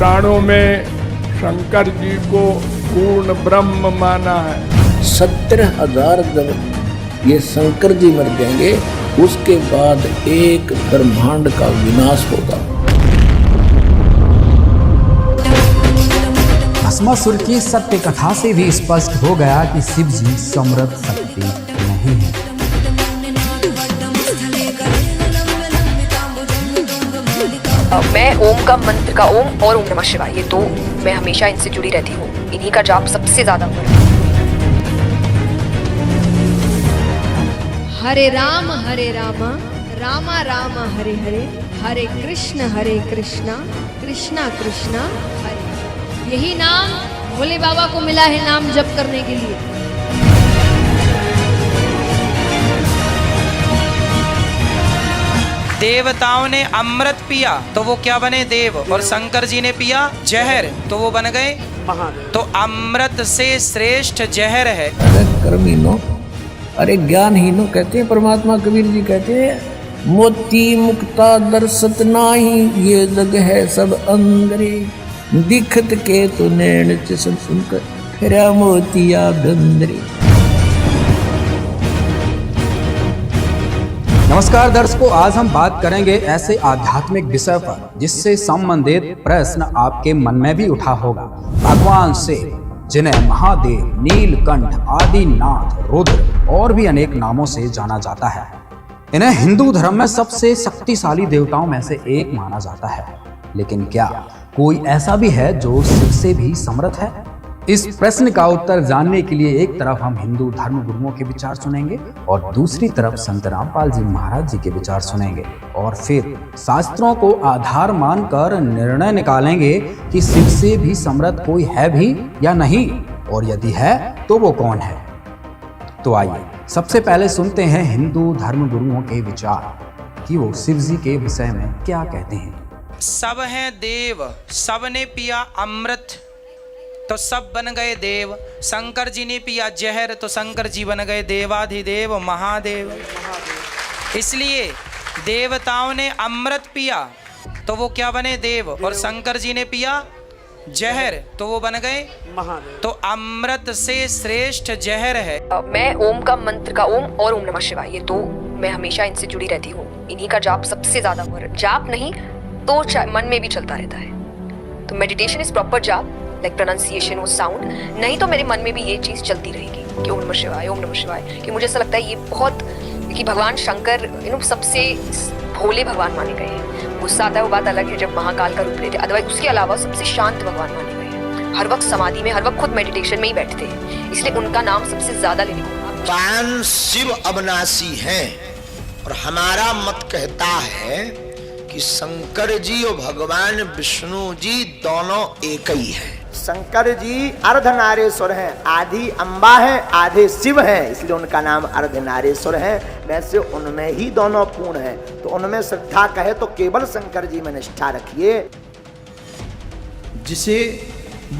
पुराणों में शंकर जी को पूर्ण ब्रह्म माना है। 17,000 जब ये शंकर जी मर जाएंगे उसके बाद एक ब्रह्मांड का विनाश होगा। भस्मासुर की सत्य कथा से भी स्पष्ट हो गया कि शिव जी समृद्ध शक्ति नहीं है। मैं ओम का मंत्र का ओम और ओम नमः शिवाय, ये दो मैं हमेशा इनसे जुड़ी रहती हूँ। इन्हीं का जाप सबसे ज्यादा हुआ है। हरे राम रामा राम हरे हरे, हरे कृष्णा कृष्णा कृष्णा हरे। यही नाम भोले बाबा को मिला है नाम जप करने के लिए। देवताओं ने अमृत पिया तो वो क्या बने देव, और शंकर जी ने पिया जहर तो वो बन गए महादेव। तो अमृत से श्रेष्ठ जहर है। अरे कर्मीनो, अरे ज्ञानहीनो कहते हैं परमात्मा। कबीर जी कहते हैं मोती मुक्ता दर्शत नाही, ये जग है सब अंदरे, दिखत के तो नैन सब सुनकर फिरा मोतिया बंदरे। नमस्कार दर्शकों, आज हम बात करेंगे ऐसे आध्यात्मिक विषय पर जिससे संबंधित प्रश्न आपके मन में भी उठा होगा। भगवान शिव, जिन्हें महादेव, नीलकंठ, आदिनाथ, रुद्र और भी अनेक नामों से जाना जाता है, इन्हें हिंदू धर्म में सबसे शक्तिशाली देवताओं में से एक माना जाता है। लेकिन क्या कोई ऐसा भी है जो शिव से भी समर्थ है? इस प्रश्न का उत्तर जानने के लिए एक तरफ हम हिंदू धर्म गुरुओं के विचार सुनेंगे और दूसरी तरफ संत रामपाल जी महाराज जी के विचार सुनेंगे, और फिर शास्त्रों को आधार मानकर निर्णय निकालेंगे कि शिव से भी समर्थ कोई है भी या नहीं, और यदि है तो वो कौन है। तो आइए सबसे पहले सुनते हैं हिंदू धर्म गुरुओं के विचार कि वो शिव जी के विषय में क्या कहते हैं। सब हैं देव, सब ने पिया अमृत तो सब बन गए देव। शंकर जी ने पिया जहर तो शंकर जी बन गए देवाधिदेव महादेव। इसलिए देवताओं ने अमृत पिया तो वो क्या बने देव, और शंकर जी ने पिया जहर तो वो बन गए महादेव। तो अमृत से श्रेष्ठ जहर है। मैं ओम का मंत्र का ओम और ओम नमः शिवाय, ये दो मैं हमेशा इनसे जुड़ी रहती हूँ। इन्हीं का जाप सबसे ज्यादा हुआ है। जाप नहीं तो मन में भी चलता रहता है। तो मेडिटेशन इज प्रॉपर जाप, लाइक प्रोनाउंसिएशन वो साउंड, नहीं तो मेरे मन में भी ये चीज़ चलती रहेगी कि ओम नमः शिवाय ओम नमः शिवाय। कि मुझे ऐसा लगता है ये बहुत, कि भगवान शंकर सबसे भोले भगवान माने गए हैं। गुस्सा आता है वो बात अलग है जब महाकाल का रूप लेते, अदरवाइज उसके अलावा सबसे शांत भगवान माने गए हैं। हर वक्त समाधि में, हर वक्त खुद मेडिटेशन में ही बैठते हैं, इसलिए उनका नाम सबसे ज्यादा लेने को। भगवान शिव अविनाशी हैं और हमारा मत कहता है कि शंकर जी और भगवान विष्णु जी दोनों एक ही हैं। शंकर जी अर्धनारेश्वर हैं, आधी अम्बा है आधे शिव हैं, इसलिए उनका नाम अर्धनारेश्वर है। वैसे उनमें ही दोनों पूर्ण है, तो उनमें श्रद्धा कहे तो केवल शंकर जी में निष्ठा रखिए। जिसे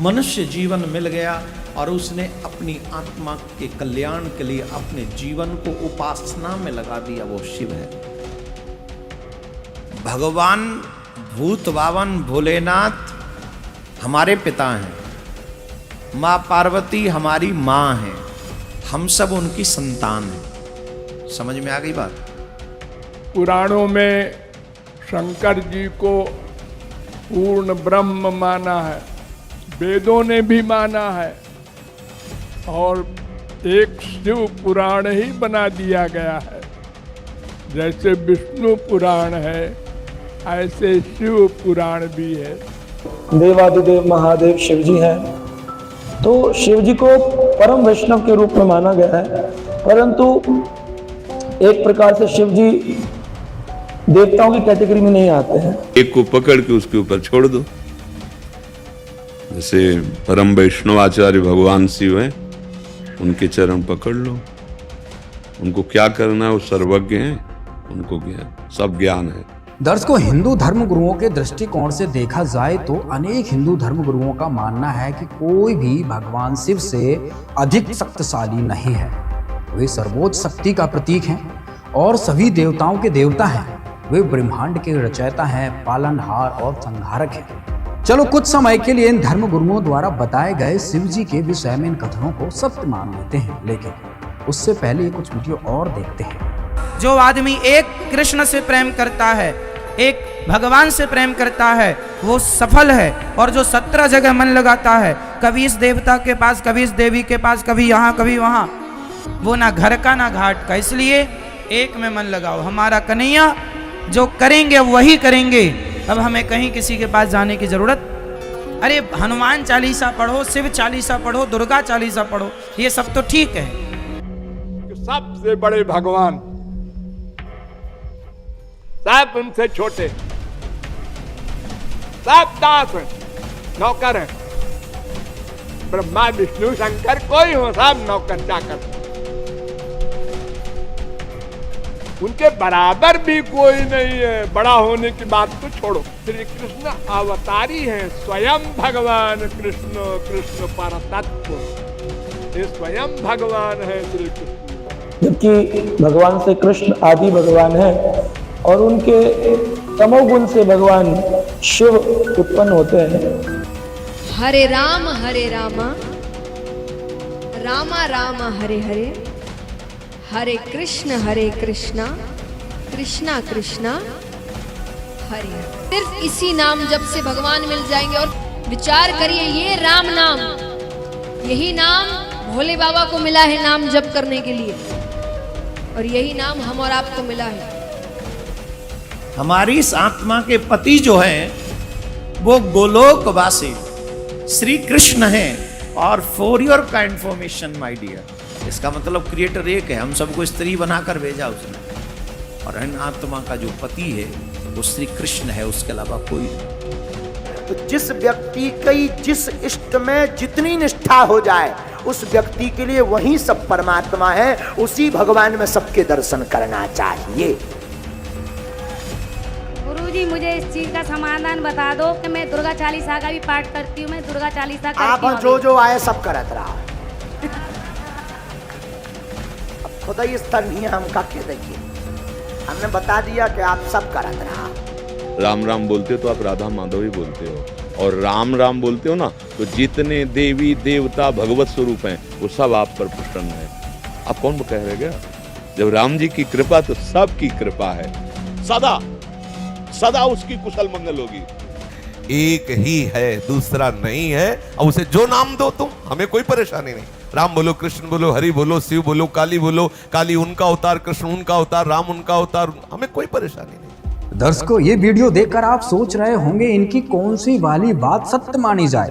मनुष्य जीवन मिल गया और उसने अपनी आत्मा के कल्याण के लिए अपने जीवन को उपासना में लगा दिया, वो शिव है। भगवान भूत बावन भोलेनाथ हमारे पिता हैं, माँ पार्वती हमारी माँ हैं, हम सब उनकी संतान हैं। समझ में आ गई बात? पुराणों में शंकर जी को पूर्ण ब्रह्म माना है, वेदों ने भी माना है, और एक शिव पुराण ही बना दिया गया है। जैसे विष्णु पुराण है ऐसे शिव पुराण भी है। देवाधिदेव महादेव शिव जी हैं, तो शिव जी को परम वैष्णव के रूप में माना गया है, परंतु एक प्रकार से शिव जी देवताओं की कैटेगरी में नहीं आते हैं। एक को पकड़ के उसके ऊपर छोड़ दो। जैसे परम वैष्णव आचार्य भगवान शिव हैं, उनके चरण पकड़ लो, उनको क्या करना है वो सर्वज्ञ हैं, उनको क्या सब ज्ञान है। दर्शकों, हिंदू धर्म गुरुओं के दृष्टिकोण से देखा जाए तो अनेक हिंदू धर्म गुरुओं का मानना है कि कोई भी भगवान शिव से अधिक शक्तिशाली नहीं है। वे सर्वोच्च शक्ति का प्रतीक हैं और सभी देवताओं के देवता हैं। वे ब्रह्मांड के रचयिता हैं, पालनहार और संहारक हैं। चलो कुछ समय के लिए इन धर्म गुरुओं द्वारा बताए गए शिव जी के विषय में इन कथनों को सत्य मान लेते हैं, लेकिन उससे पहले कुछ वीडियो और देखते हैं। जो आदमी एक कृष्ण से प्रेम करता है, एक भगवान से प्रेम करता है, वो सफल है। और जो 17 जगह मन लगाता है, कभी इस देवता के पास, कभी इस देवी के पास, कभी यहाँ कभी वहाँ, वो ना घर का ना घाट का। इसलिए एक में मन लगाओ। हमारा कन्हैया जो करेंगे वही करेंगे। अब हमें कहीं किसी के पास जाने की जरूरत, अरे हनुमान चालीसा पढ़ो, शिव चालीसा पढ़ो, दुर्गा चालीसा पढ़ो, ये सब तो ठीक है। सबसे बड़े भगवान, सब उनसे छोटे, सब दास हैं, नौकर हैं। ब्रह्मा विष्णु शंकर कोई हो, सब नौकर चाकर। उनके बराबर भी कोई नहीं है। बड़ा होने की बात तो छोड़ो, श्री कृष्ण अवतारी हैं, स्वयं भगवान कृष्ण, कृष्ण पर तत्व, ये स्वयं भगवान है श्री कृष्ण। जबकि भगवान से कृष्ण आदि भगवान है और उनके तमोगुण से भगवान शिव उत्पन्न होते हैं। हरे रामा रामा रामा हरे हरे, हरे कृष्णा कृष्णा कृष्णा हरे। सिर्फ इसी नाम जप से भगवान मिल जाएंगे। और विचार करिए, ये राम नाम, यही नाम भोले बाबा को मिला है नाम जप करने के लिए, और यही नाम हम और आपको मिला है। हमारी इस आत्मा के पति जो हैं वो गोलोकवासी श्री कृष्ण हैं। और फॉर योर का इंफॉर्मेशन माय डियर, इसका मतलब क्रिएटर एक है, हम सबको स्त्री बनाकर भेजा उसने, और इन आत्मा का जो पति है वो श्री कृष्ण है, उसके अलावा कोई नहीं। तो जिस व्यक्ति की जिस इष्ट में जितनी निष्ठा हो जाए, उस व्यक्ति के लिए वही सब परमात्मा है, उसी भगवान में सबके दर्शन करना चाहिए। गुरुजी मुझे इस चीज का समाधान बता दो कि मैं दुर्गा चालीसा का भी पाठ करती हूँ, मैं दुर्गा चालीसा आप जो आए सब करत रहा। अब खुदा इस तरह हम का कह देखिए, हमने बता दिया कि आप सब करत रहा। राम राम बोलते हो तो आप राधा माधव ही बोलते हो, और राम राम बोलते हो ना तो जितने देवी देवता भगवत स्वरूप हैं वो सब आप पर प्रसन्न है। आप कौन कह रहे क्या? जब राम जी की कृपा तो सबकी कृपा है, सदा सदा उसकी कुशल मंगल होगी। एक ही है, दूसरा नहीं है, और उसे जो नाम दो तुम, हमें कोई परेशानी नहीं। राम बोलो, कृष्ण बोलो, हरि बोलो, शिव बोलो, काली बोलो, काली उनका अवतार, कृष्ण उनका अवतार, राम उनका अवतार, हमें कोई परेशानी नहीं। दर्शकों, ये वीडियो देखकर आप सोच रहे होंगे इनकी कौन सी वाली बात सत्य मानी जाए,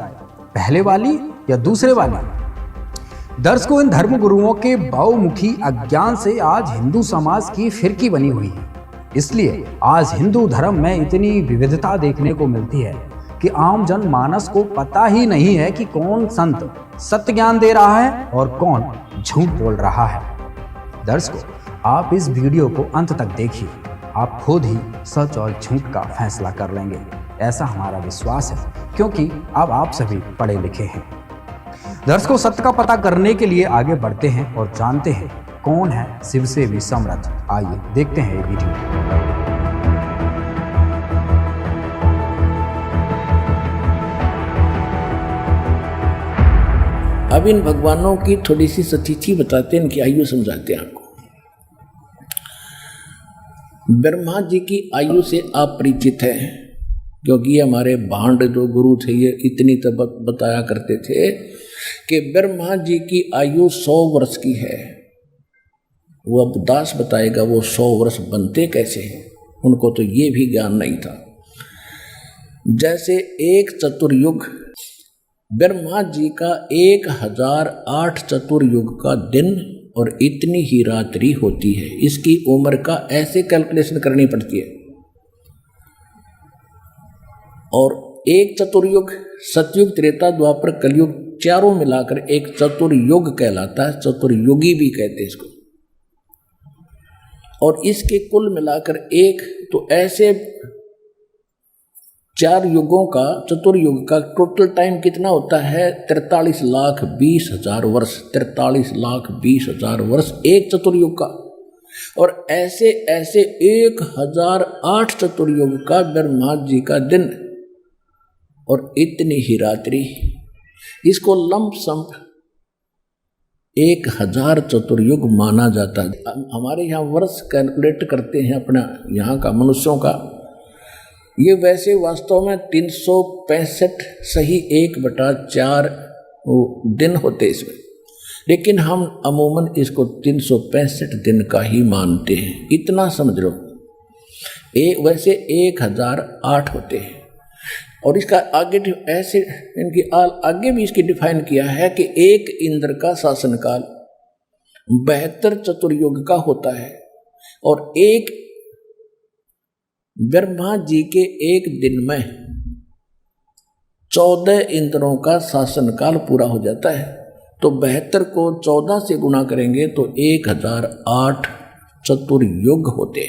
पहले वाली या दूसरे वाली। दर्शकों, इन धर्म गुरुओं के बहुमुखी अज्ञान से आज हिंदू समाज की फिरकी बनी हुई है। इसलिए आज हिंदू धर्म में इतनी विविधता देखने को मिलती है कि आम जन मानस को पता ही नहीं है कि कौन संत सत्य ज्ञान दे रहा है और कौन झूठ बोल रहा है। दर्शकों, आप इस वीडियो को अंत तक देखिए, आप खुद ही सच और झूठ का फैसला कर लेंगे, ऐसा हमारा विश्वास है, क्योंकि अब आप सभी पढ़े लिखे हैं। दर्शकों, सत्य का पता करने के लिए आगे बढ़ते हैं और जानते हैं कौन है शिव से भी समर्थ। आइए देखते हैं ये वीडियो। अब इन भगवानों की थोड़ी सी सतिथि बताते हैं, इनकी आयु समझाते हैं आपको। ब्रह्मा जी की आयु से आप परिचित हैं, क्योंकि ये हमारे भांड जो गुरु थे ये इतनी तब बताया करते थे कि ब्रह्मा जी की आयु 100 वर्ष की है। वो अब दास बताएगा वो 100 वर्ष बनते कैसे हैं, उनको तो ये भी ज्ञान नहीं था। जैसे एक चतुर्युग, ब्रह्मा जी का 1008 चतुर्युग का दिन और इतनी ही रात्रि होती है। इसकी उम्र का ऐसे कैलकुलेशन करनी पड़ती है। और एक चतुर्युग, सतयुग, त्रेता, द्वापर, कलयुग, चारों मिलाकर एक चतुर्युग कहलाता है। चतुर्युगी भी कहते हैं इसको। और इसके कुल मिलाकर एक, तो ऐसे 4 युगों का, चतुर्युग का टोटल टाइम कितना होता है? 43,20,000 वर्ष। 43,20,000 वर्ष एक चतुर्युग का। और ऐसे ऐसे 1008 चतुर्युग का ब्रह्मा जी का दिन। और इतनी ही रात्रि। इसको लंप सम 1000 चतुर्युग माना जाता है। हमारे यहाँ वर्ष कैलकुलेट करते हैं अपना यहाँ का मनुष्यों का, ये वैसे वास्तव में 365 सही 1/4 दिन होते इसमें, लेकिन हम अमूमन इसको 365 दिन का ही मानते हैं। इतना समझ लो। वैसे 1008 होते हैं। और इसका आगे ऐसे इनकी आगे भी इसकी डिफाइन किया है कि एक इंद्र का शासनकाल 72 चतुर्युग का होता है, और एक ब्रह्मा जी के एक दिन में 14 इंद्रों का शासनकाल पूरा हो जाता है। तो 72 को 14 से गुणा करेंगे तो 1008 चतुर्युग होते।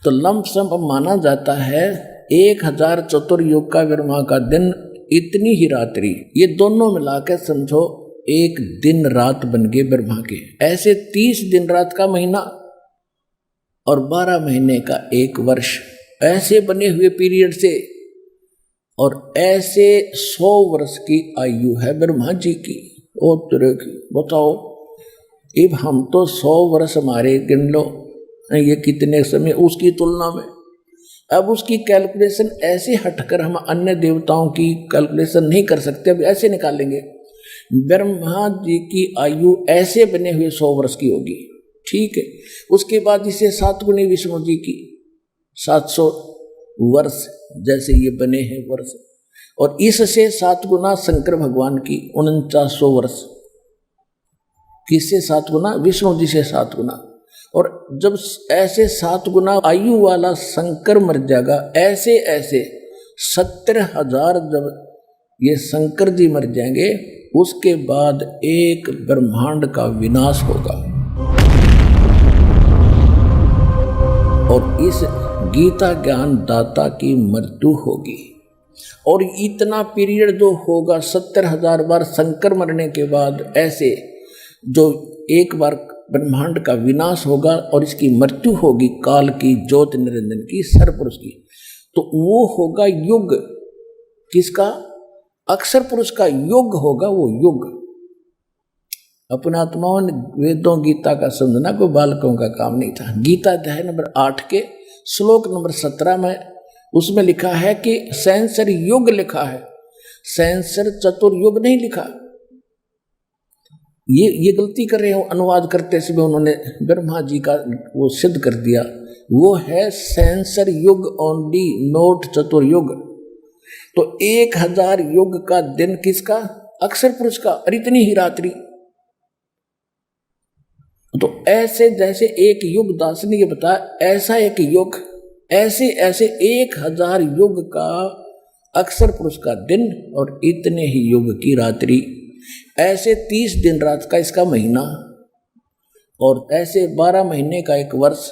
तो लमसम माना जाता है 1000 चतुर्युग का ब्रह्मा का दिन, इतनी ही रात्रि, ये दोनों मिलाकर समझो एक दिन रात बन गए ब्रह्मा के। ऐसे 30 दिन रात का महीना और 12 महीने का एक वर्ष, ऐसे बने हुए पीरियड से, और ऐसे 100 वर्ष की आयु है ब्रह्मा जी की। ओ तेरे की बताओ, अब हम तो 100 वर्ष हमारे गिन लो, ये कितने समय उसकी तुलना में। अब उसकी कैलकुलेशन ऐसे हटकर हम अन्य देवताओं की कैलकुलेशन नहीं कर सकते। अब ऐसे निकालेंगे, ब्रह्मा जी की आयु ऐसे बने हुए 100 वर्ष की होगी, ठीक है। उसके बाद इसे 7 गुनी विष्णु जी की 700 वर्ष जैसे ये बने हैं वर्ष, और इससे 7 गुना शंकर भगवान की 4900 वर्ष। किससे 7 गुना? विष्णु जी से 7 गुना। और जब ऐसे 7 गुना आयु वाला शंकर मर जाएगा, ऐसे ऐसे 70,000 जब ये शंकर जी मर जाएंगे, उसके बाद एक ब्रह्मांड का विनाश होगा। और इस गीता ज्ञान दाता की मृत्यु होगी। और इतना पीरियड जो होगा 70,000 बार शंकर मरने के बाद, ऐसे जो एक बार ब्रह्मांड का विनाश होगा और इसकी मृत्यु होगी काल की, ज्योति निरंजन की, सरपुरुष की, तो वो होगा युग। किसका? अक्षर पुरुष का युग होगा वो युग। अपना आत्माओं ने वेदों गीता का समझना कोई बालकों का काम नहीं था। गीता अध्याय नंबर 8 के श्लोक नंबर 17 में उसमें लिखा है कि सहस्र युग लिखा है, सहस्र चतुर्युग नहीं लिखा। ये गलती कर रहे हो अनुवाद करते समय, उन्होंने ब्रह्मा जी का वो सिद्ध कर दिया। वो है सहस्र युग ओनली, नोट चतुर्युग। तो 1000 युग का दिन किसका? अक्षर पुरुष का। और इतनी ही रात्रि। तो ऐसे जैसे एक युग, दास ने ये बताया, ऐसा एक युग, ऐसे ऐसे 1000 युग का अक्षर पुरुष का दिन और इतने ही युग की रात्रि। ऐसे 30 दिन रात का इसका महीना, और ऐसे 12 महीने का एक वर्ष,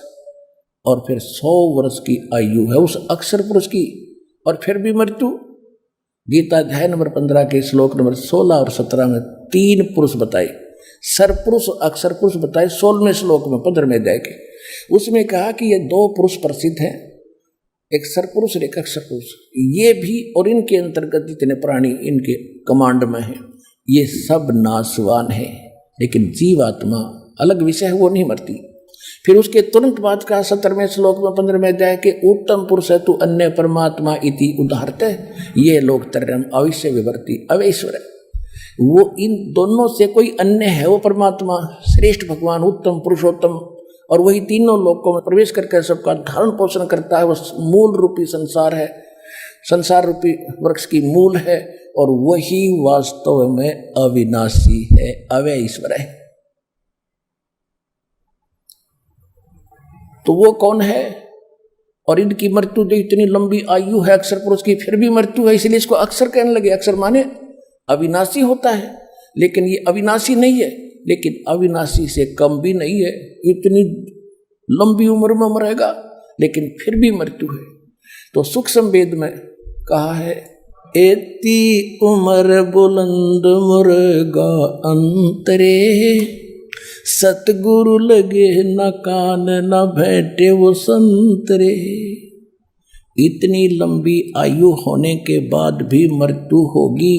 और फिर 100 वर्ष की आयु है उस अक्षर पुरुष की, और फिर भी मृत्यु। गीता अध्याय नंबर 15 के श्लोक नंबर 16 और 17 में 3 पुरुष बताए, सरपुरुष अक्षर पुरुष बताए 16वें श्लोक में 15वें अध्याय के। उसमें कहा कि ये 2 पुरुष प्रसिद्ध हैं, एक सरपुरुष और एक अक्षर पुरुष। ये भी और इनके अंतर्गत जितने प्राणी इनके कमांड में हैं, ये सब नाशवान है, लेकिन जीवात्मा अलग विषय है, वो नहीं मरती। फिर उसके तुरंत बाद का 17वें श्लोक में 15वें अध्याय के, उत्तम पुरुष है तू अन्य परमात्मा इति उदाहरते, ये लोग तरम अवश्य विवर्ती अवेश्वर है। वो इन दोनों से कोई अन्य है, वो परमात्मा श्रेष्ठ भगवान उत्तम पुरुषोत्तम, और वही तीनों लोकों में प्रवेश करके सबका धारण पोषण करता है। वो मूल रूपी संसार है, संसार रूपी वृक्ष की मूल है, और वही वास्तव में अविनाशी है, अव्यय ईश्वर है। तो वो कौन है? और इनकी मृत्यु जो इतनी लंबी आयु है अक्षर पुरुष की, फिर भी मृत्यु है, इसलिए इसको अक्षर कहने लगे। अक्षर माने अविनाशी होता है, लेकिन ये अविनाशी नहीं है, लेकिन अविनाशी से कम भी नहीं है। इतनी लंबी उम्र में मरेगा, लेकिन फिर भी मृत्यु है। तो सूक्ष्म वेद में कहा है, एती उम्र बुलंद मुर्गा अंतरे, सतगुरु लगे न कान न बैठे वो संतरे। इतनी लंबी आयु होने के बाद भी मृत्यु होगी,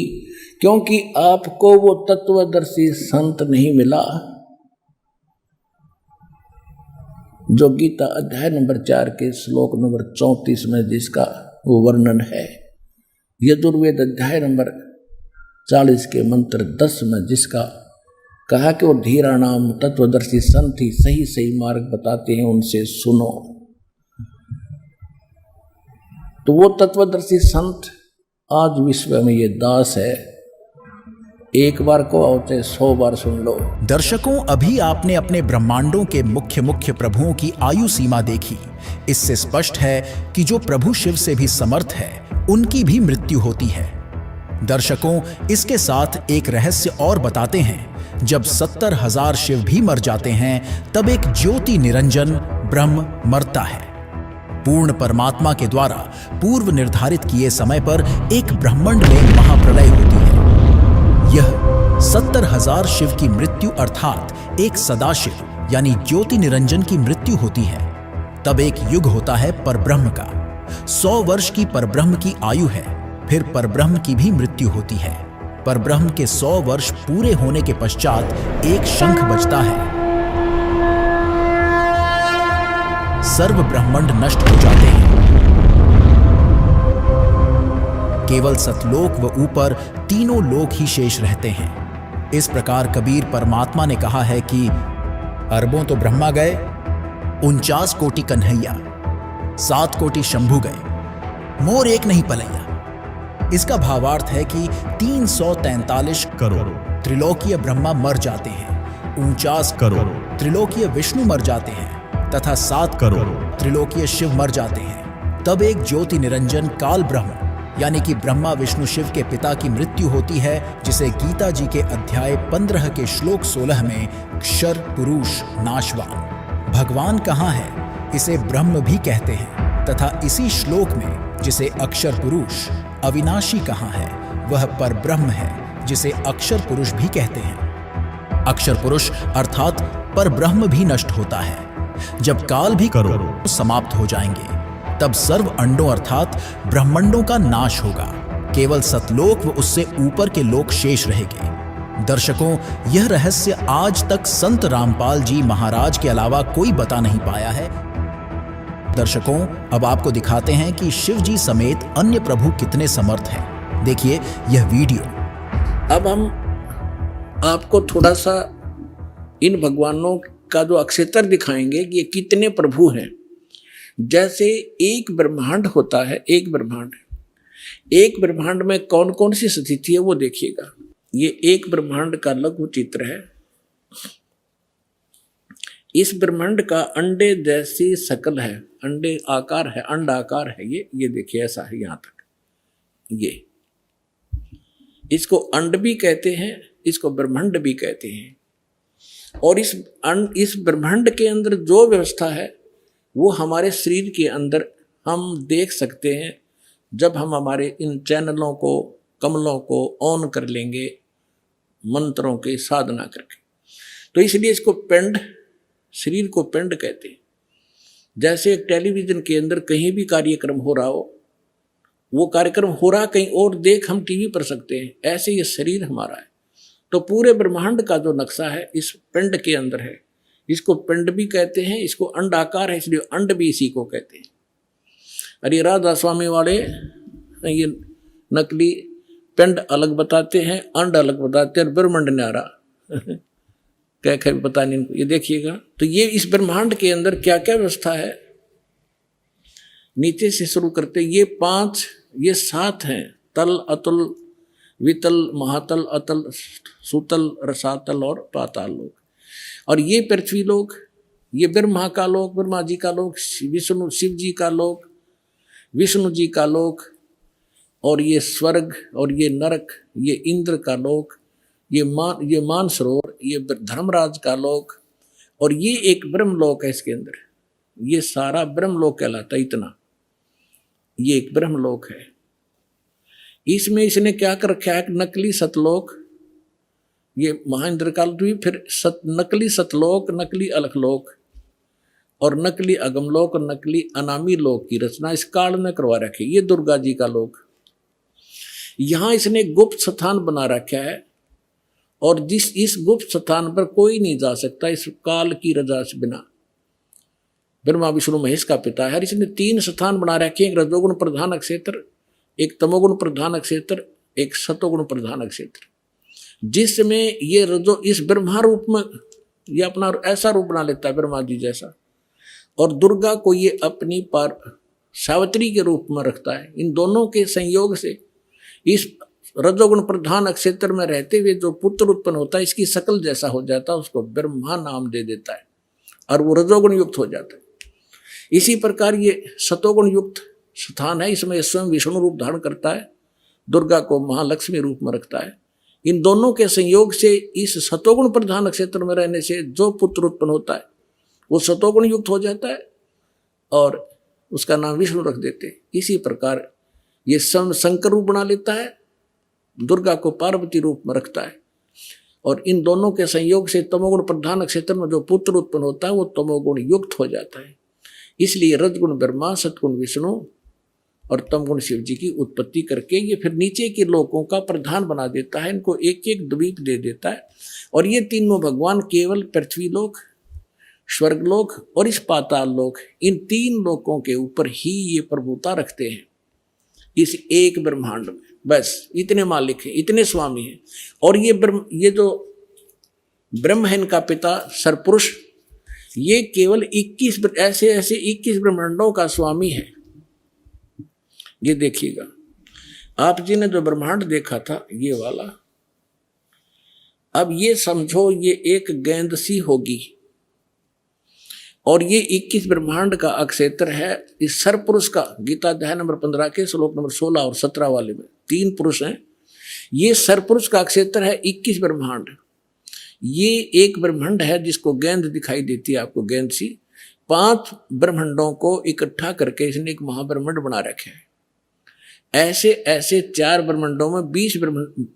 क्योंकि आपको वो तत्वदर्शी संत नहीं मिला जो गीता अध्याय नंबर 4 के श्लोक नंबर 34 में जिसका वो वर्णन है, यजुर्वेद अध्याय नंबर 40 के मंत्र 10 में जिसका कहा कि वो धीरा नाम तत्वदर्शी संत ही सही सही मार्ग बताते हैं, उनसे सुनो। तो वो तत्वदर्शी संत आज विश्व में ये दास है, एक बार को आओते 100 बार सुन लो। दर्शकों, अभी आपने अपने ब्रह्मांडों के मुख्य मुख्य प्रभुओं की आयु सीमा देखी। इससे स्पष्ट है कि जो प्रभु शिव से भी समर्थ है, उनकी भी मृत्यु होती है। दर्शकों, इसके साथ एक रहस्य और बताते हैं। जब 70,000 शिव भी मर जाते हैं, तब एक ज्योति निरंजन ब्रह्म मरता है। पूर्ण परमात्मा के द्वारा पूर्व निर्धारित किए समय पर एक ब्रह्मांड में महाप्रलय होती है। यह 70,000 शिव की मृत्यु अर्थात एक सदाशिव यानी ज्योति निरंजन की मृत्यु होती है। तब एक युग होता है परब्रह्म का। 100 वर्ष की परब्रह्म की आयु है, फिर परब्रह्म की भी मृत्यु होती है। परब्रह्म के 100 वर्ष पूरे होने के पश्चात एक शंख बजता है। सर्व ब्रह्मांड नष्ट हो जाते हैं, केवल सतलोक व ऊपर तीनों लोक ही शेष रहते हैं। इस प्रकार कबीर परमात्मा ने कहा है कि अरबों तो ब्रह्मा गए, 49 कोटि कन्हैया, 7 कोटि शंभु गए, मोर एक नहीं पलैया। इसका भावार्थ है कि 343 करोड़ त्रिलोकीय ब्रह्मा मर जाते हैं, 49 करोड़ त्रिलोकीय विष्णु मर जाते हैं तथा 7 करोड़ त्रिलोकीय शिव मर जाते हैं। तब एक ज्योति निरंजन काल ब्रह्म यानी कि ब्रह्मा विष्णु शिव के पिता की मृत्यु होती है, जिसे गीता जी के अध्याय 15 के श्लोक 16 में क्षर पुरुष नाशवान भगवान कहाँ है, इसे ब्रह्म भी कहते हैं। तथा इसी श्लोक में जिसे अक्षर पुरुष अविनाशी कहाँ है, वह पर ब्रह्म है जिसे अक्षर पुरुष भी कहते हैं। अक्षर पुरुष अर्थात पर ब्रह्म भी नष्ट होता है। जब काल भी करोड़ समाप्त हो जाएंगे, तब सर्व अंडों अर्थात ब्रह्मांडों का नाश होगा, केवल सतलोक व उससे ऊपर के लोक शेष रहेंगे। दर्शकों, यह रहस्य आज तक संत रामपाल जी महाराज के अलावा कोई बता नहीं पाया है। दर्शकों, अब आपको दिखाते हैं कि शिव जी समेत अन्य प्रभु कितने समर्थ हैं। देखिए यह वीडियो। अब हम आपको थोड़ा सा इन भगवानों का जो अक्षेत्र दिखाएंगे कि ये कितने प्रभु हैं। जैसे एक ब्रह्मांड होता है, एक ब्रह्मांड में कौन कौन सी स्थिति है वो देखिएगा। ये एक ब्रह्मांड का लघु चित्र है। इस ब्रह्मांड का अंडे जैसी शकल है, अंडे आकार है, अंड आकार है। ये देखिए ऐसा है यहाँ तक। ये इसको अंड भी कहते हैं, इसको ब्रह्मांड भी कहते हैं। और इस ब्रह्मांड के अंदर जो व्यवस्था है वो हमारे शरीर के अंदर हम देख सकते हैं, जब हम हमारे इन चैनलों को, कमलों को ऑन कर लेंगे मंत्रों की साधना करके। तो इसलिए इसको पिंड, शरीर को पिंड कहते हैं। जैसे एक टेलीविजन के अंदर कहीं भी कार्यक्रम हो रहा हो, वो कार्यक्रम हो रहा कहीं और देख हम टीवी पर सकते हैं, ऐसे ये शरीर हमारा है। तो पूरे ब्रह्मांड का जो नक्शा है इस पिंड के अंदर है। इसको पिंड भी कहते हैं, इसको अंड आकार है इसलिए अंड भी इसी को कहते हैं। अरे राधा स्वामी वाले ये नकली पिंड अलग बताते हैं, अंड अलग बताते हैं, और ब्रह्मांड न्यारा क्या क्या पता नहीं इनको। ये देखिएगा, तो ये इस ब्रह्मांड के अंदर क्या क्या व्यवस्था है। नीचे से शुरू करते, ये 5 ये 7 हैं। तल, अतुल, वितल, महातल, अतल, सुतल, रसातल और पाताल लोक। और ये पृथ्वी लोक, ये ब्रह्मा का लोक, ब्रह्मा जी का लोक, विष्णु शिव जी का लोक, विष्णु जी का लोक, और ये स्वर्ग, और ये नरक, ये इंद्र का लोक, ये मानसरोवर, ये धर्मराज का लोक, और ये एक ब्रह्मलोक है इसके अंदर। ये सारा ब्रह्मलोक कहलाता है। इतना ये एक ब्रह्मलोक है। इसमें इसने क्या कर रखा है, नकली सतलोक, ये महाइंद्र काल द्वीप, फिर नकली सतलोक, नकली अलखलोक, और नकली अगमलोक और नकली अनामी लोक की रचना इस काल में करवा रखी। ये दुर्गा जी का लोक, यहाँ इसने गुप्त स्थान बना रखा है और इस गुप्त स्थान पर कोई नहीं जा सकता इस काल की रजा से बिना। ब्रह्मा विष्णु महेश का पिता है। इसने 3 स्थान बना रखे हैं, एक रजोगुण प्रधान अक्षेत्र, एक तमोगुण प्रधान अक्षेत्र, एक सतोगुण प्रधान अक्षेत्र, जिसमें ये रजो इस ब्रह्मा रूप में ये अपना ऐसा रूप बना लेता है ब्रह्मा जी जैसा, और दुर्गा को ये अपनी पार सावित्री के रूप में रखता है। इन दोनों के संयोग से इस रजोगुण प्रधान क्षेत्र में रहते हुए जो पुत्र उत्पन्न होता है इसकी शकल जैसा हो जाता है, उसको ब्रह्मा नाम दे देता है और वो रजोगुण युक्त हो जाता है। इसी प्रकार ये सतोगुण युक्त स्थान है, इसमें स्वयं विष्णु रूप धारण करता है, दुर्गा को महालक्ष्मी रूप में रखता है। इन दोनों के संयोग से इस सतोगुण प्रधान क्षेत्र में रहने से जो पुत्र उत्पन्न होता है वो सतोगुण युक्त हो जाता है और उसका नाम विष्णु रख देते हैं। इसी प्रकार ये शंकर रूप बना लेता है, दुर्गा को पार्वती रूप में रखता है और इन दोनों के संयोग से तमोगुण प्रधान क्षेत्र में जो पुत्र उत्पन्न होता है वो तमोगुण युक्त हो जाता है। इसलिए रजगुण ब्रह्मा, सतगुण विष्णु और तमगुण शिव जी की उत्पत्ति करके ये फिर नीचे के लोकों का प्रधान बना देता है, इनको एक एक द्वीप दे देता है और ये तीनों भगवान केवल पृथ्वी लोक, स्वर्गलोक और इस पाताल लोक, इन 3 लोकों के ऊपर ही ये प्रभुता रखते हैं इस एक ब्रह्मांड में। बस इतने मालिक हैं, इतने स्वामी हैं। और ये जो ब्रह्म है इनका पिता सरपुरुष, ये केवल 21 ऐसे 21 ब्रह्मांडों का स्वामी है। ये देखिएगा, आप जी ने जो ब्रह्मांड देखा था ये वाला, अब ये समझो ये एक गेंद सी होगी और ये 21 ब्रह्मांड का अक्षेत्र है इस सरपुरुष का। गीता अध्याय नंबर 15 के श्लोक नंबर 16 और 17 वाले में 3 पुरुष हैं। ये सरपुरुष का अक्षेत्र है 21 ब्रह्मांड। ये एक ब्रह्मांड है जिसको गेंद दिखाई देती है आपको, गेंद सी। 5 ब्रह्मांडों को इकट्ठा करके इसने एक महाब्रह्मांड बना रखे है। ऐसे 4 ब्रह्मांडों में 20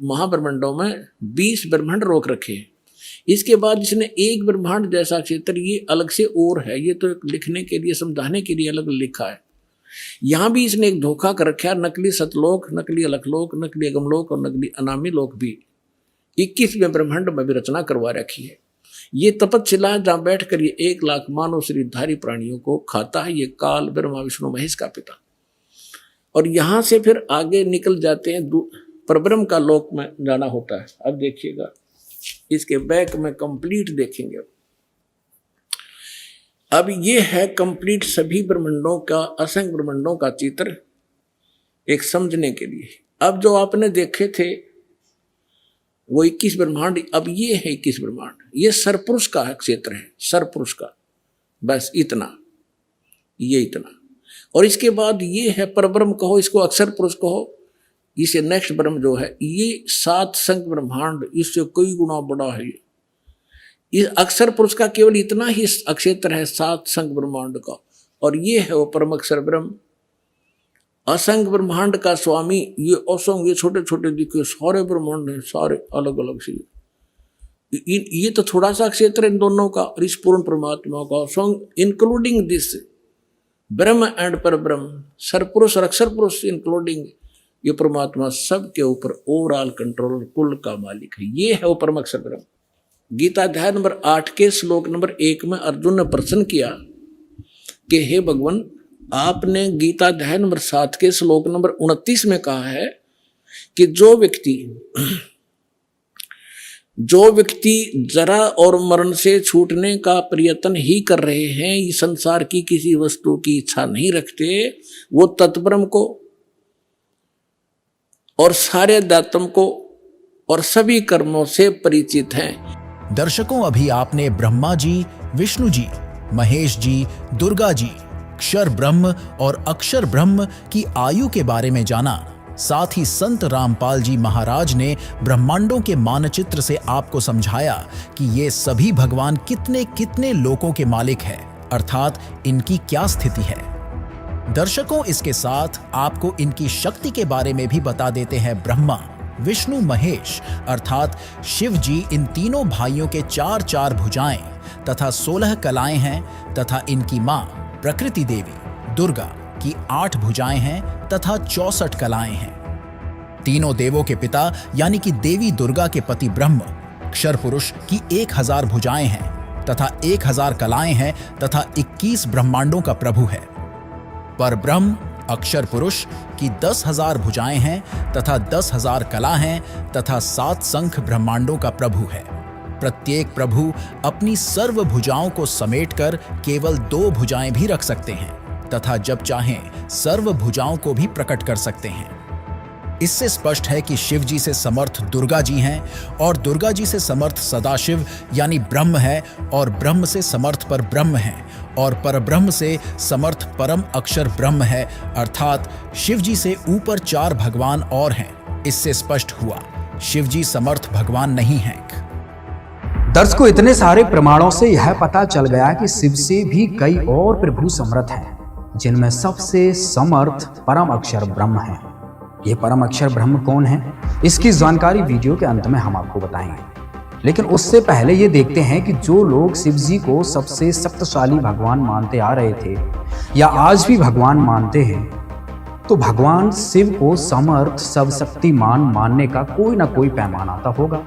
महाब्रह्मांडों में 20 ब्रह्मांड रोक रखे हैं। इसके बाद इसने एक ब्रह्मांड जैसा क्षेत्र ये अलग से और है, ये तो लिखने के लिए समझाने के लिए अलग लिखा है। यहाँ भी इसने एक धोखा कर रखा है, नकली सतलोक, नकली अलखलोक, नकली अगमलोक और नकली अनामी लोक भी 21वें ब्रह्मांड में भी रचना करवा रखी है। ये तपस्शिला है जहाँ बैठ कर ये 1 लाख मानव शरीरधारी प्राणियों को खाता है। ये काल ब्रह्मा विष्णु महेश का पिता। और यहाँ से फिर आगे निकल जाते हैं, परब्रह्म का लोक में जाना होता है। अब देखिएगा इसके बैक में कंप्लीट देखेंगे। अब ये है कंप्लीट सभी ब्रह्मांडों का, असंख्य ब्रह्मांडों का चित्र एक समझने के लिए। अब जो आपने देखे थे वो 21 ब्रह्मांड, अब ये है 21 ब्रह्मांड। ये सरपुरुष का क्षेत्र है, सरपुरुष का, बस इतना, ये इतना। और इसके बाद ये है परब्रह्म कहो, इसको अक्षर पुरुष कहो। इसे नेक्स्ट ब्रह्म जो है ये 7 संख्य ब्रह्मांड, इससे कई गुना बड़ा है। ये अक्षर पुरुष का केवल इतना ही अक्षेत्र है 7 संख्य ब्रह्मांड का, और ये है वो परम अक्षर ब्रह्म। असंख्य ब्रह्मांड का स्वामी ये असंख्य, ये छोटे छोटे दिखे सारे ब्रह्मांड हैं, सारे अलग अलग से। ये तो थोड़ा सा क्षेत्र इन दोनों का, और इस पूर्ण परमात्मा का असंख्य, इंक्लूडिंग दिस ब्रह्म एंड पर ब्रह्म, सरपुरुष और अक्षर पुरुष इंक्लूडिंग ये परमात्मा सब के ऊपर ओवरऑल कंट्रोल, कुल का मालिक है। ये है वो परम अक्षर ब्रह्म। गीता अध्याय नंबर 8 के श्लोक नंबर 1 में अर्जुन ने प्रश्न किया कि हे भगवान, आपने गीता अध्याय नंबर 7 के श्लोक नंबर 29 में कहा है कि जो व्यक्ति जरा और मरण से छूटने का प्रयत्न ही कर रहे हैं, इस संसार की किसी वस्तु की इच्छा नहीं रखते, वो तत्ब्रह्म को और सारे अध्यात्म को और सभी कर्मों से परिचित हैं। दर्शकों, अभी आपने ब्रह्मा जी, विष्णु जी, महेश जी, दुर्गा जी, क्षर ब्रह्म और अक्षर ब्रह्म की आयु के बारे में जाना। साथ ही संत रामपाल जी महाराज ने ब्रह्मांडों के मानचित्र से आपको समझाया कि ये सभी भगवान कितने कितने लोकों के मालिक हैं, अर्थात इनकी क्या स्थिति है। दर्शकों, इसके साथ आपको इनकी शक्ति के बारे में भी बता देते हैं। ब्रह्मा, विष्णु, महेश अर्थात शिव जी, इन तीनों भाइयों के 4 भुजाएं तथा 16 कलाएं हैं तथा इनकी मां प्रकृति देवी दुर्गा की 8 भुजाएं हैं तथा 64 कलाएं हैं। तीनों देवों के पिता यानी कि देवी दुर्गा के पति ब्रह्म अक्षर पुरुष की 1000 भुजाएं हैं तथा 1000 कलाएं हैं तथा 21 ब्रह्मांडों का प्रभु है। पर ब्रह्म अक्षर पुरुष की 10,000 भुजाएं हैं तथा 10,000 कला हैं तथा 7 संख ब्रह्मांडों का प्रभु है। प्रत्येक प्रभु अपनी सर्व भुजाओं को समेटकर केवल 2 भुजाएं भी रख सकते हैं तथा जब चाहें सर्व भुजाओं को भी प्रकट कर सकते हैं। इससे स्पष्ट है कि शिव जी से समर्थ दुर्गा जी हैं और दुर्गा जी से समर्थ सदाशिव यानी ब्रह्म है और ब्रह्म से समर्थ पर ब्रह्म है और परब्रह्म से समर्थ परम अक्षर ब्रह्म है, अर्थात शिव जी से ऊपर 4 भगवान और हैं। इससे स्पष्ट हुआ शिव जी समर्थ भगवान नहीं हैं। दर्शकों, इतने सारे प्रमाणों से यह पता चल गया कि शिव से भी कई और प्रभु समर्थ हैं, जिनमें सबसे समर्थ परम अक्षर ब्रह्म है। ये परम अक्षर ब्रह्म कौन है, इसकी जानकारी वीडियो के अंत में हम आपको बताएंगे। लेकिन उससे पहले ये देखते हैं कि जो लोग शिव जी को सबसे शक्तिशाली भगवान मानते आ रहे थे या आज भी भगवान मानते हैं, तो भगवान शिव को समर्थ सर्वशक्तिमान मानने का कोई ना कोई पैमाना तो होगा।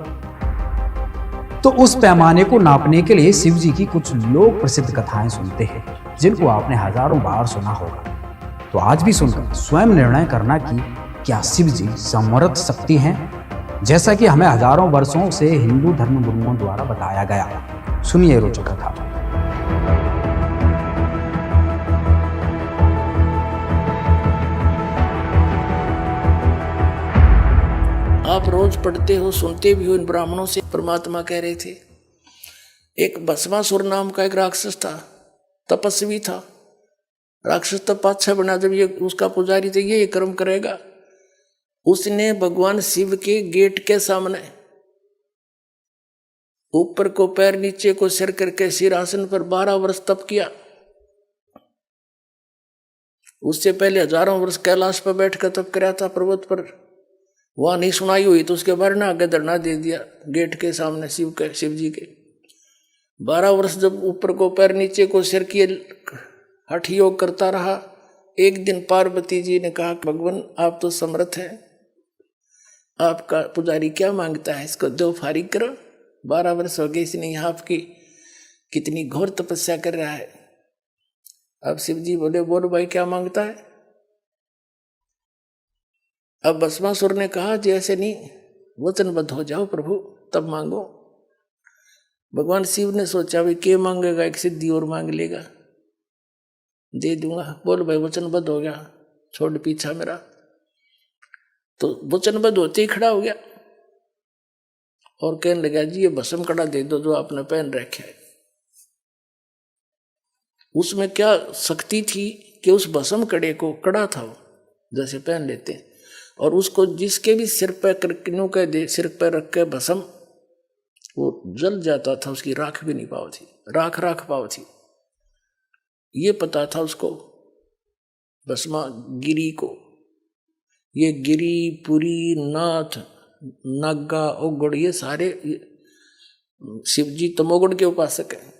तो उस पैमाने को नापने के लिए शिव जी की कुछ लोक प्रसिद्ध कथाएं सुनते हैं, जिनको आपने हजारों बार सुना होगा। तो आज भी सुनकर स्वयं निर्णय करना कि क्या शिव जी समर्थ शक्ति हैं, जैसा कि हमें हजारों वर्षों से हिंदू धर्म गुरुओं द्वारा बताया गया। सुनिए रोचक कथा। आप रोज पढ़ते हो, सुनते भी हो इन ब्राह्मणों से। परमात्मा कह रहे थे, एक भस्मासुर नाम का एक राक्षस था, तपस्वी था। राक्षस तब पाछा बना, जब ये उसका पुजारी थे, ये कर्म करेगा। उसने भगवान शिव के गेट के सामने ऊपर को पैर नीचे को सिर करके सिर आसन पर 12 वर्ष तप किया। उससे पहले हजारों वर्ष कैलाश पर बैठकर तप कराया था पर्वत पर। वहां नहीं सुनाई हुई तो उसके बारे में आगे धरना दे दिया गेट के सामने शिव जी के। 12 वर्ष जब ऊपर को पैर नीचे को सिर किए हठ योग करता रहा। एक दिन पार्वती जी ने कहा, भगवान आप तो समर्थ हैं, आपका पुजारी क्या मांगता है, इसको दो फारिग करो। 12 वर्ष हो गए, इसने यहाँ आपकी कितनी घोर तपस्या कर रहा है। अब शिव जी बोले, बोलो भाई क्या मांगता है। अब भस्मासुर ने कहा, जी ऐसे नहीं, वचनबद्ध हो जाओ प्रभु, तब मांगो। भगवान शिव ने सोचा, भाई क्या मांगेगा, एक सिद्धि और मांग लेगा, दे दूंगा। बोल भाई वचनबद्ध हो गया, छोड़ पीछा मेरा। तो वचनबद्ध होते ही खड़ा हो गया और कहने लगा, जी ये भस्म कड़ा दे दो जो आपने पहन रखा है। उसमें क्या शक्ति थी कि उस भस्म कड़े को, कड़ा था वो जैसे पहन लेते हैं, और उसको जिसके भी सिर पर सिर पर रख के भस्म वो जल जाता था, उसकी राख भी नहीं पाव थी, राख पाव थी। ये पता था उसको भस्मा गिरी को। ये गिरी, पुरी, नाथ, नागा, ओगड़, ये सारे शिव जी तमोगुण के उपासक हैं।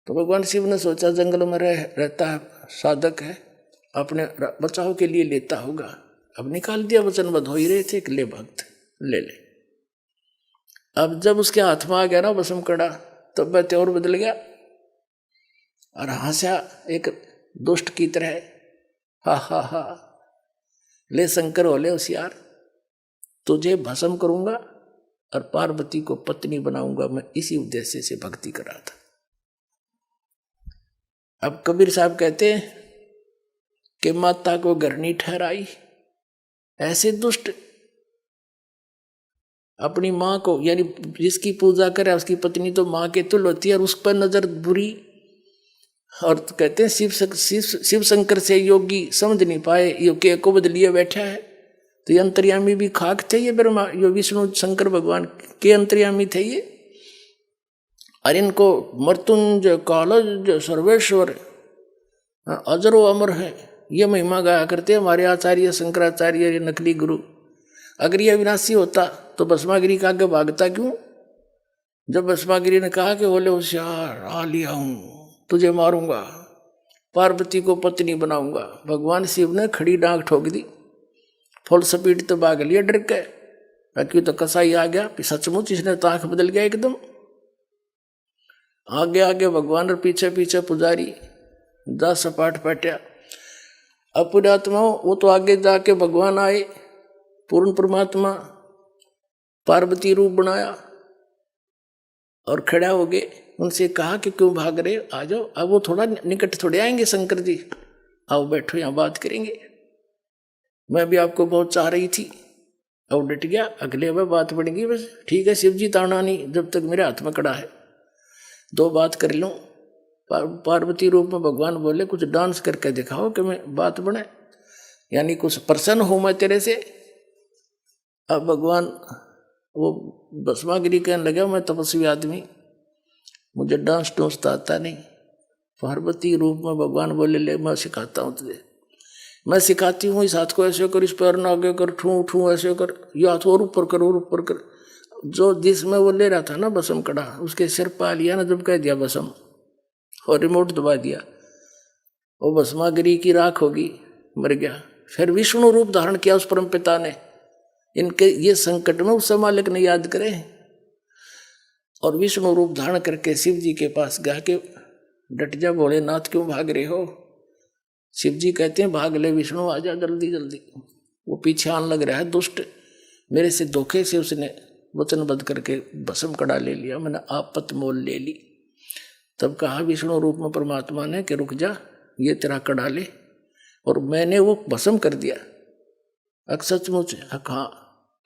तो भगवान शिव ने सोचा, जंगल में रहता है, साधक है, अपने बचाव के लिए लेता होगा। अब निकाल दिया, वचनबद्ध हो ही रहे थे कि ले भक्त ले ले। अब जब उसके हाथ में आ गया ना भस्म कड़ा, तब वह त्योर बदल गया और हंसा एक दुष्ट की तरह, हा हा हा, ले शंकर हो ले होशियार, तुझे भस्म करूंगा और पार्वती को पत्नी बनाऊंगा, मैं इसी उद्देश्य से भक्ति कर रहा था। अब कबीर साहब कहते हैं कि माता को घर नहीं ठहराई। ऐसे दुष्ट अपनी माँ को, यानी जिसकी पूजा करे उसकी पत्नी तो माँ के तुल्य होती है, और उस पर नजर बुरी। और तो कहते हैं शिव शंकर से योगी समझ नहीं पाए, ये को बदलिए बैठा है। तो ये अंतर्यामी भी खाक थे, ये ब्रह्मा, यो विष्णु शंकर भगवान के अंतर्यामी थे ये। और इनको मृत्युंजय कालज सर्वेश्वर अजरो अमर है, ये महिमा गाया करते हमारे आचार्य शंकराचार्य, ये नकली गुरु। अगर ये विनाशी होता तो भस्मागिरी का आगे भागता क्यों। जब भस्मागिरी ने कहा कि बोले होशियार आ लिया हूं, तुझे मारूंगा, पार्वती को पत्नी बनाऊंगा, भगवान शिव ने खड़ी डांग ठोक दी, फुल स्पीड तो भाग लिया डर के, क्यों तो कसाई आ गया, सचमुच इसने तो आंख बदल गया एकदम। आगे आगे भगवान और पीछे पीछे पुजारी, 10 सपाट पट्या। अब पुण्यात्माओं वो तो आगे जाके भगवान आए, पूर्ण परमात्मा, पार्वती रूप बनाया और खड़ा हो गए। उनसे कहा कि क्यों भाग रहे, आ जाओ। अब वो थोड़ा निकट थोड़े आएंगे शंकर जी, आओ बैठो यहाँ बात करेंगे, मैं भी आपको बहुत चाह रही थी। अब डट गया, अगले में बात बढ़ेगी, बस ठीक है शिव जी ताना नहीं, जब तक मेरे हाथ में कड़ा है, 2 बात कर लूँ। पार्वती रूप में भगवान बोले कुछ डांस करके दिखाओ कि मैं बात बने, यानी कुछ प्रसन्न हूँ मैं तेरे से। अब भगवान वो भस्मागिरी कहने लगा मैं तपस्वी आदमी, मुझे डांस डोंस तो आता नहीं। पार्वती रूप में भगवान बोले ले मैं सिखाता हूँ तुझे, मैं सिखाती हूँ, इस हाथ को ऐसे कर, इस पैर ना आगे कर, ठू ठू ऐसे कर, ये हाथ और ऊपर कर और ऊपर कर। जो जिसमें वो ले रहा था ना बसम कड़ा, उसके सिर पा लिया ना, जब कह दिया बसम और रिमोट दबा दिया, वो भस्मागिरी की राख होगी, मर गया। फिर विष्णु रूप धारण किया उस परम पिता ने, इनके ये संकट में उस मालिक ने याद करे, और विष्णु रूप धारण करके शिव जी के पास गया कि डट जा भोलेनाथ, क्यों भाग रहे हो। शिव जी कहते हैं भाग ले विष्णु, आजा जल्दी जल्दी। वो पीछे आने लग रहा है दुष्ट, मेरे से धोखे से उसने वचनबद्ध करके भस्म कड़ा ले लिया, मैंने आपत मोल ले ली। तब कहा विष्णु रूप में परमात्मा ने कि रुक जा, ये तेरा कड़ा ले, और मैंने वो भस्म कर दिया। सचमुच हाँ,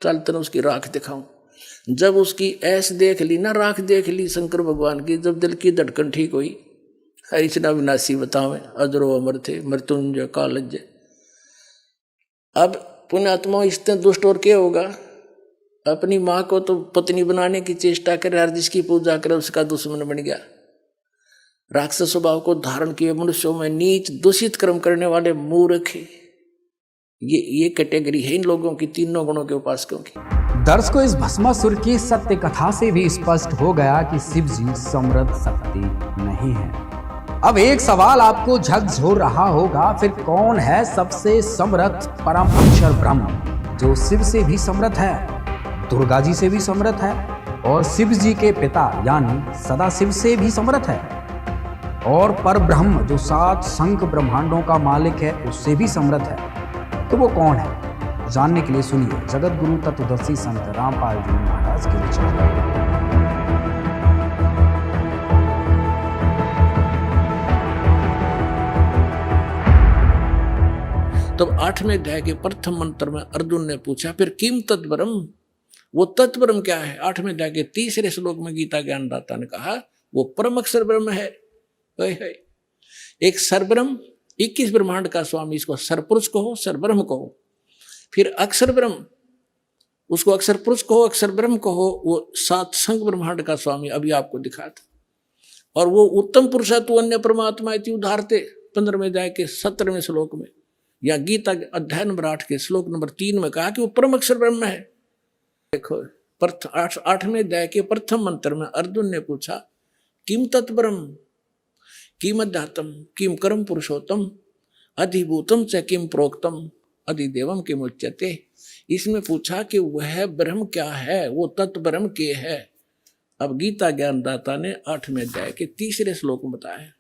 चल तेने उसकी राख दिखाऊं। जब उसकी ऐस देख ली ना, राख देख ली शंकर भगवान की, जब दिल की धड़कन ठीक हुई, इतना विनाशी बतावे अजरो अमर थे मृत्युंजय कालज। अब पुण्यात्मा इससे दुष्ट और क्या होगा, अपनी माँ को तो पत्नी बनाने की चेष्टा करे, हर जिसकी पूजा करे उसका दुश्मन बन गया। राक्षस स्वभाव को धारण किए मनुष्यों में नीच दूषित कर्म करने वाले मूर्ख, ये कैटेगरी है इन लोगों की, तीनों गुणों के उपासकों की। दर्शकों, इस भस्मासुर की सत्य कथा से भी स्पष्ट हो गया कि शिव जी समृद्ध शक्ति नहीं है। अब एक सवाल आपको झकझोर रहा होगा, फिर कौन है सबसे समृद्ध परम अक्षर ब्रह्म, जो शिव से भी समृद्ध है, दुर्गा जी से भी समृद्ध है, और शिव जी के पिता यानी सदाशिव से भी समृद्ध है, और पर ब्रह्म जो 7 शंख ब्रह्मांडों का मालिक है उससे भी समृद्ध है। तो वो कौन है, जानने के लिए सुनिए जगत गुरु तत्वदर्शी संत रामपाल जी महाराज के विचार। तब 8वें अध्याय के प्रथम मंत्र में अर्जुन ने पूछा फिर किम तत्ब्रह्म, वो तत्ब्रह्म क्या है। 8वें अध्याय के 3रे श्लोक में गीता ज्ञानदाता ने कहा वो परम अक्षर ब्रह्म है। एक सरब्रह्म, 21 ब्रह्मांड का स्वामी, इसको सरपुरुष कहो, सरब्रह्म कहो। फिर अक्षर ब्रह्म, उसको अक्षर पुरुष कहो, अक्षर ब्रह्म कहो, वो 7 शंख ब्रह्मांड का स्वामी अभी आपको दिखा था। और वो उत्तम पुरुष तू अन्य परमात्मा इति उदाहरते 15वें अध्याय के 17वें श्लोक में, या गीता अध्याय नंबर 8 के श्लोक नंबर 3 में कहा कि वो परम अक्षर ब्रह्म है। देखो 8वें अध्याय के प्रथम मंत्र में अर्जुन ने पूछा किम तत्ब्रह्म, किम अध्यात्म, किम कर्म पुरुषोत्तम, अधिभूतम च किम प्रोक्तम, अधिदेवम किम उच्यते। इसमें पूछा कि वह ब्रह्म क्या है, वो तत्व ब्रह्म के है। अब गीता ज्ञानदाता ने 8वें अध्याय के 3रे श्लोक में बताया,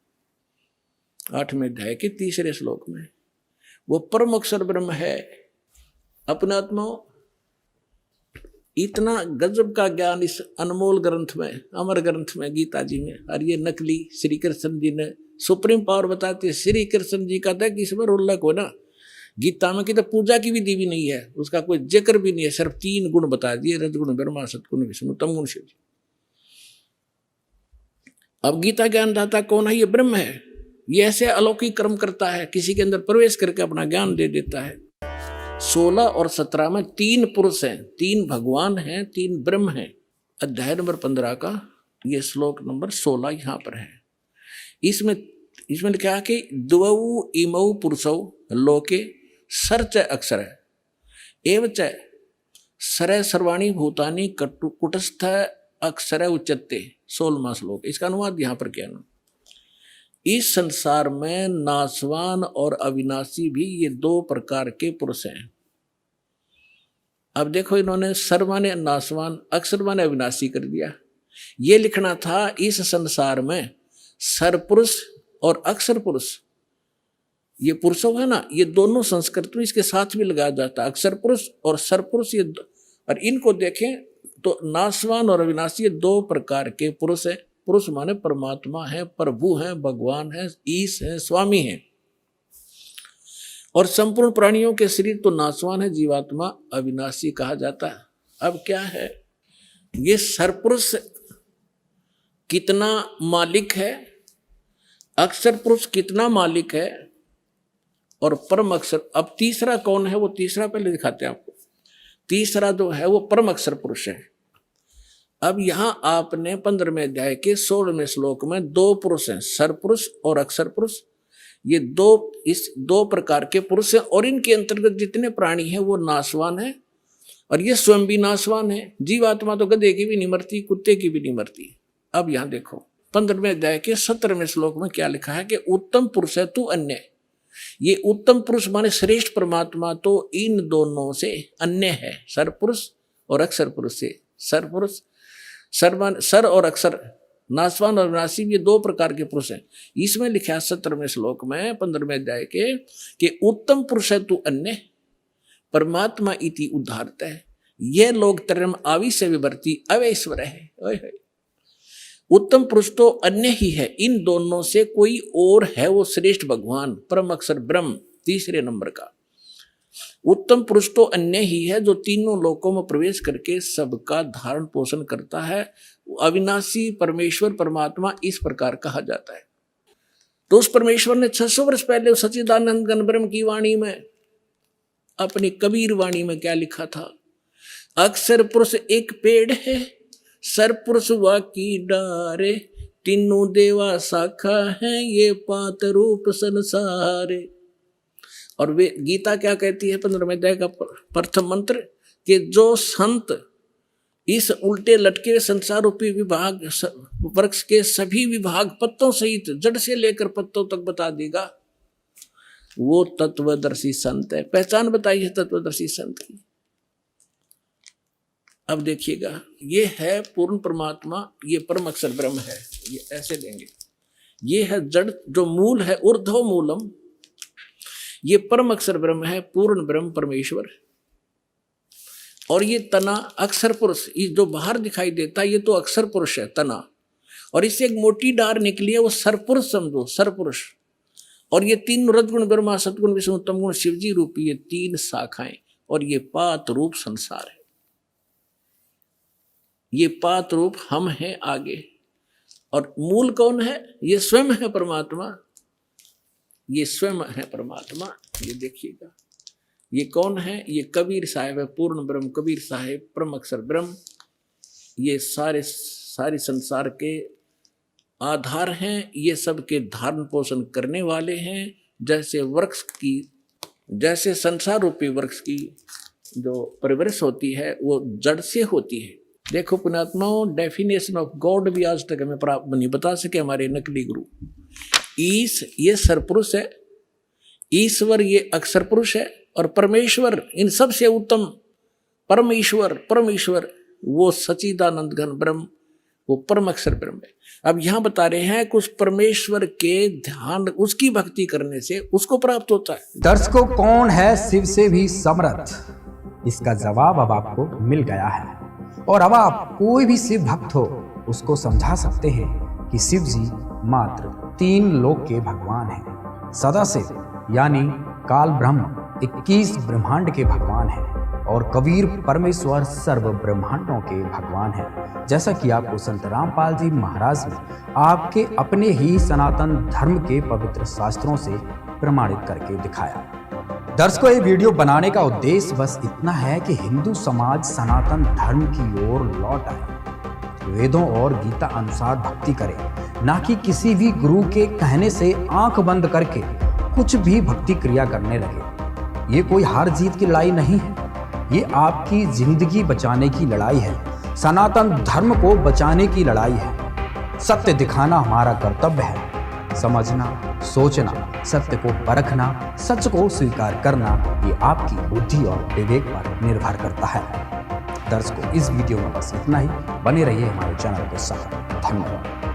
8वें अध्याय के 3रे श्लोक में वो परम अक्षर ब्रह्म है। अपने आत्मा इतना गजब का ज्ञान इस अनमोल ग्रंथ में, अमर ग्रंथ में, गीता जी में। और ये नकली श्री कृष्ण जी ने सुप्रीम पावर बताते, श्री कृष्ण जी का था कि इसमें उल्लेख हो ना, गीता में की तो पूजा की विधि भी नहीं है, उसका कोई जिक्र भी नहीं है, सिर्फ 3 गुण बता दिए, रजगुण ब्रह्मा, सतगुण विष्णु, तमगुण शिव जी। अब गीता ज्ञानदाता कौन है, ये ब्रह्म है। ये ऐसे अलौकिक कर्म करता है, किसी के अंदर प्रवेश करके अपना ज्ञान दे देता है। 16 और 17 में 3 पुरुष हैं, 3 भगवान हैं, 3 ब्रह्म हैं। अध्याय नंबर 15 का ये श्लोक नंबर 16 यहाँ पर है। इसमें क्या कि द्वौ इमौ पुरुषौ लोके सर्च अक्षर एवं च सर सर्वाणी भूतानि कुटस्थ अक्षर उच्चते 16वां श्लोक। इसका अनुवाद यहां पर क्या ना, इस संसार में नाशवान और अविनाशी भी ये दो प्रकार के पुरुष हैं। अब देखो इन्होंने सर माने नाशवान, अक्षर माने अविनाशी कर दिया। ये लिखना था इस संसार में सर पुरुष और अक्षर पुरुष, ये पुरुषों है ना, ये दोनों संस्कृत में इसके साथ भी लगाया जाता है, अक्षर पुरुष और सर पुरुष। ये और इनको देखें तो नाशवान और अविनाशी ये दो प्रकार के पुरुष है। पुरुष माने परमात्मा है, प्रभु है, भगवान है, ईश है, स्वामी है। और संपूर्ण प्राणियों के शरीर तो नाशवान है, जीवात्मा अविनाशी कहा जाता है। अब क्या है, ये सरपुरुष कितना मालिक है, अक्षर पुरुष कितना मालिक है, और परम अक्षर। अब तीसरा कौन है, वो तीसरा पहले दिखाते हैं आपको। तीसरा जो है वो परम अक्षर पुरुष है। अब यहां आपने 15वें अध्याय के 16वें श्लोक में दो पुरुष हैं, सरपुरुष और अक्षर पुरुष। ये दो प्रकार के पुरुष हैं, और इनके अंतर्गत जितने प्राणी हैं वो नाशवान है, और ये स्वयं भी नाशवान है। जीवात्मा तो गधे की भी नहीं मरती, कुत्ते की भी नहीं मरती। अब यहां देखो 15वें अध्याय के 17वें श्लोक में क्या लिखा है कि उत्तम पुरुष है तू अन्य। ये उत्तम पुरुष माने श्रेष्ठ परमात्मा तो इन दोनों से अन्य है, सर पुरुष और अक्षर पुरुष से। सर पुरुष सर और अक्षर, नाशवान और विनाशी, ये दो प्रकार के पुरुष हैं। इसमें लिखा है 17वें श्लोक में 15वें अध्याय के कि उत्तम पुरुष है तू अन्य, परमात्मा इति उद्धारत है, यह लोग तरम आविश्य विवर्ती अवैश्वर है। उत्तम पुरुष तो अन्य ही है, इन दोनों से कोई और है वो श्रेष्ठ भगवान परम अक्षर ब्रह्म। तीसरे नंबर का उत्तम पुरुष तो अन्य ही है जो तीनों लोकों में प्रवेश करके सबका धारण पोषण करता है। अविनाशी परमेश्वर परमात्मा इस प्रकार कहा जाता है। तो उस परमेश्वर ने 600 वर्ष पहले सच्चिदानंद घन ब्रह्म की वाणी में, अपनी कबीर वाणी में क्या लिखा था, अक्षर पुरुष एक पेड़ है, सर पुरुष वा की डारे, तीनों देवा शाखा है, ये पात रूप संसारे। और वे गीता क्या कहती है 15वें अध्याय का प्रथम मंत्र, कि जो संत इस उल्टे लटके हुए संसार रूपी विभाग वृक्ष के सभी विभाग पत्तों सहित जड़ से लेकर पत्तों तक बता देगा, वो तत्वदर्शी संत है। पहचान बताई है तत्वदर्शी संत की। अब देखिएगा, ये है पूर्ण परमात्मा, ये परम अक्षर ब्रह्म है। ये ऐसे लेंगे, ये है जड़ जो मूल है, ऊर्ध्व मूलम, ये परम अक्षर ब्रह्म है, पूर्ण ब्रह्म परमेश्वर। और ये तना अक्षर पुरुष, ये जो बाहर दिखाई देता है ये तो अक्षर पुरुष है तना, और इससे एक मोटी डार निकली है वो सरपुरुष समझो, सरपुरुष। और ये तीन रजगुण ब्रह्मा सतगुण विष्णु उत्तम गुण शिवजी रूपी ये तीन शाखाएं, और ये पात रूप संसार है। ये पात रूप हम हैं आगे, और मूल कौन है, ये स्वयं है परमात्मा, ये स्वयं है परमात्मा। ये देखिएगा, ये कौन है, ये कबीर साहिब है, पूर्ण ब्रह्म कबीर साहिब परम अक्षर ब्रह्म। ये सारे संसार के आधार हैं, ये सब के धारण पोषण करने वाले हैं। जैसे वृक्ष की, जैसे संसार रूपी वृक्ष की जो परिवृष होती है वो जड़ से होती है। देखो पुण्यात्माओं, डेफिनेशन ऑफ गॉड भी आज तक हमें प्राप्त नहीं बता सके हमारे नकली गुरु। ईश ये सरपुरुष है, ईश्वर ये अक्षर पुरुष है, और परमेश्वर इन सब से उत्तम परमेश्वर वो सच्चिदानंद घन ब्रह्म, वो परम अक्षर ब्रह्म है। अब यहां बता रहे हैं कुछ परमेश्वर के ध्यान, उसकी भक्ति करने से उसको प्राप्त होता है। दर्शकों, कौन है शिव से भी समर्थ, इसका जवाब अब आपको मिल गया है। और अब आप कोई भी शिव भक्त हो उसको समझा सकते हैं कि शिव जी मात्र 3 लोक के भगवान हैं। सदाशिव यानी काल ब्रह्म 21 ब्रह्मांड के भगवान हैं, और कबीर परमेश्वर सर्व ब्रह्मांडों के भगवान हैं। जैसा कि आपको संत रामपाल जी महाराज ने आपके अपने ही सनातन धर्म के पवित्र शास्त्रों से प्रमाणित करके दिखाया। दर्शकों, ये वीडियो बनाने का उद्देश्य बस इतना है कि हिंदू समाज सनातन धर्म की ओर लौट आए, वेदों और गीता अनुसार भक्ति करे, ना कि किसी भी गुरु के कहने से आंख बंद करके कुछ भी भक्ति क्रिया करने लगे। ये कोई हार जीत की लड़ाई नहीं है, ये आपकी जिंदगी बचाने की लड़ाई है। सनातन धर्म को बचाने की लड़ाई है। सत्य दिखाना हमारा कर्तव्य है। समझना, सोचना, सत्य को परखना, सच को स्वीकार करना, ये आपकी बुद्धि और विवेक पर निर्भर करता है। दर्शकों, इस वीडियो में बस इतना ही। बने रहिए हमारे चैनल के साथ। धन्यवाद।